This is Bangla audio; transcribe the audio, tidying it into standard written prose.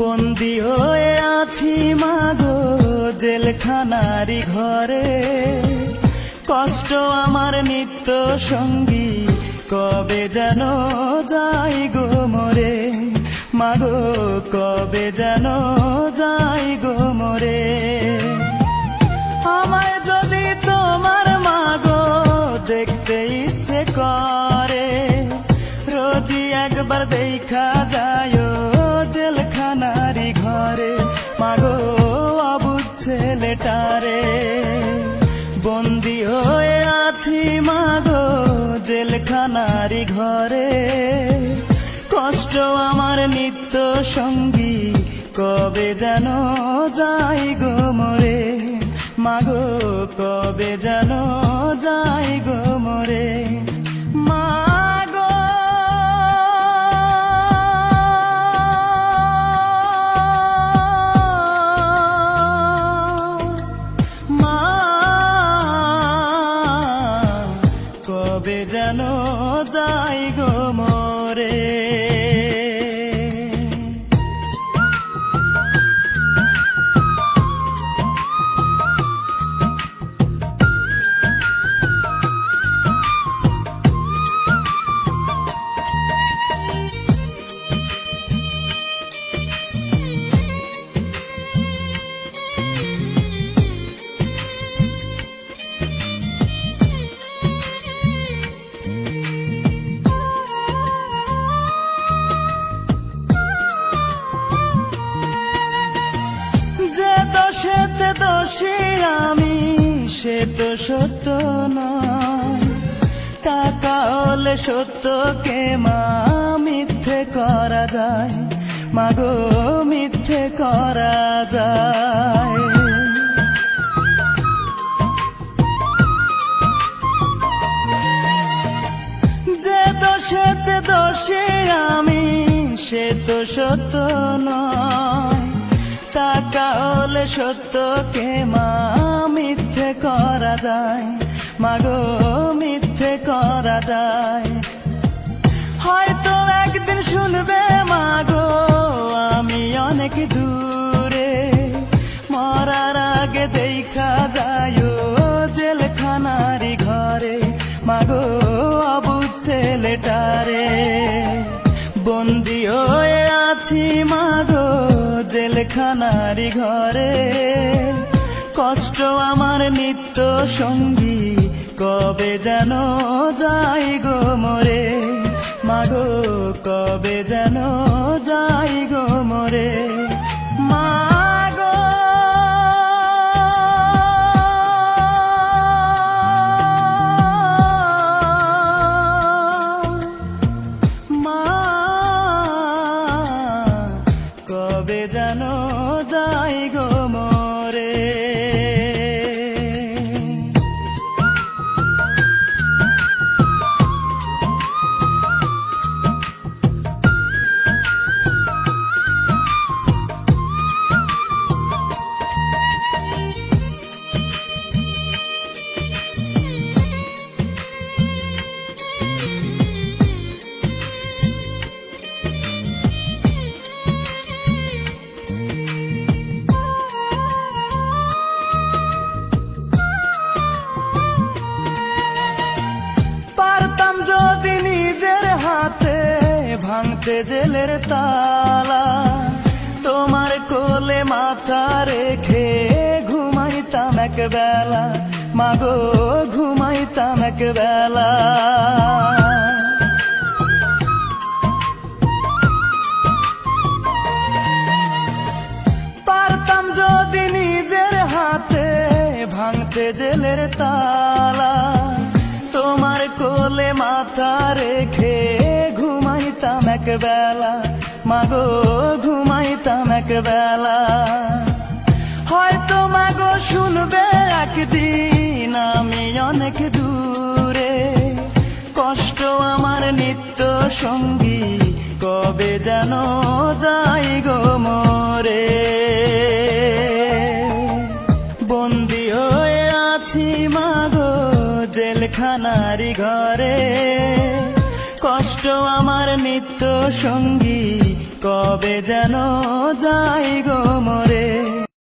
বন্দী হয়ে আছি মাগো জেলখানারি ঘরে, কষ্ট আমার নিত্য সঙ্গী, কবে যেন যাই গো মরে। মাগো কবে যেন যাই গো মরে। আমায় যদি তোমার মাগো দেখতে ইচ্ছে করে, রোজই একবার দেখা যায় জেলখানারি ঘরে। মাগো অবুঝ ছেলেটারে, বন্দী হয়ে আছি মাগো জেলখানারি ঘরে, কষ্ট আমার নিত্য সঙ্গী, কবে যেন যাই গো মরে। মাগো কবে যেন যাই গো মরে। মাগো মা কবে যেন যাই গো মরে। সেতে দোষী আমি, সে তো সত্য নয়। টাকা হলে সত্যকে মা মিথ্যে করা যায়, মাগো মিথ্যে করা যায়। যে দোষেতে দোষী আমি, সে তো সত্য নয়। টাকা হলে সত্যকে মা মিথ্যে করা যায়, মাগো মিথ্যে করা যায়। হয়তো একদিন শুনবে মাগো আমি অনেক দূরে, মরার আগে দেখা যায় জেলখানারি ঘরে। মাগো অবুঝ ছেলেটারে, বন্দী হয়ে আছি মাগো জেলখানারি ঘরে, কষ্ট আমার নিত্য সঙ্গী, কবে যেন যাই গো মরে। মাগো কবে যেন যাই গো মরে। মাগো কবে যেন যাই গো মরে। ভাঙতে জেলের তালা, তোমার কোলে মাথা রেখে ঘুমাইতাম এক বেলা, মাগো ঘুমাইতাম এক বেলা। পারতাম যদি নিজের হাতে ভাঙতে জেলের তালা, তোমার কোলে মাথা রেখে ঘুমাইতাম এক বেলা, মাগো ঘুমাইতাম এক বেলা। হয়তো মাগো শুনবে একদিন আমি অনেক দূরে, কষ্ট আমার নিত্য সঙ্গী, কবে যেন যাই গো মরে। বন্দী হয়ে আছি মাগো জেলখানারি ঘরে, কষ্ট আমার নিত্য সঙ্গী, কবে যেন যাই গো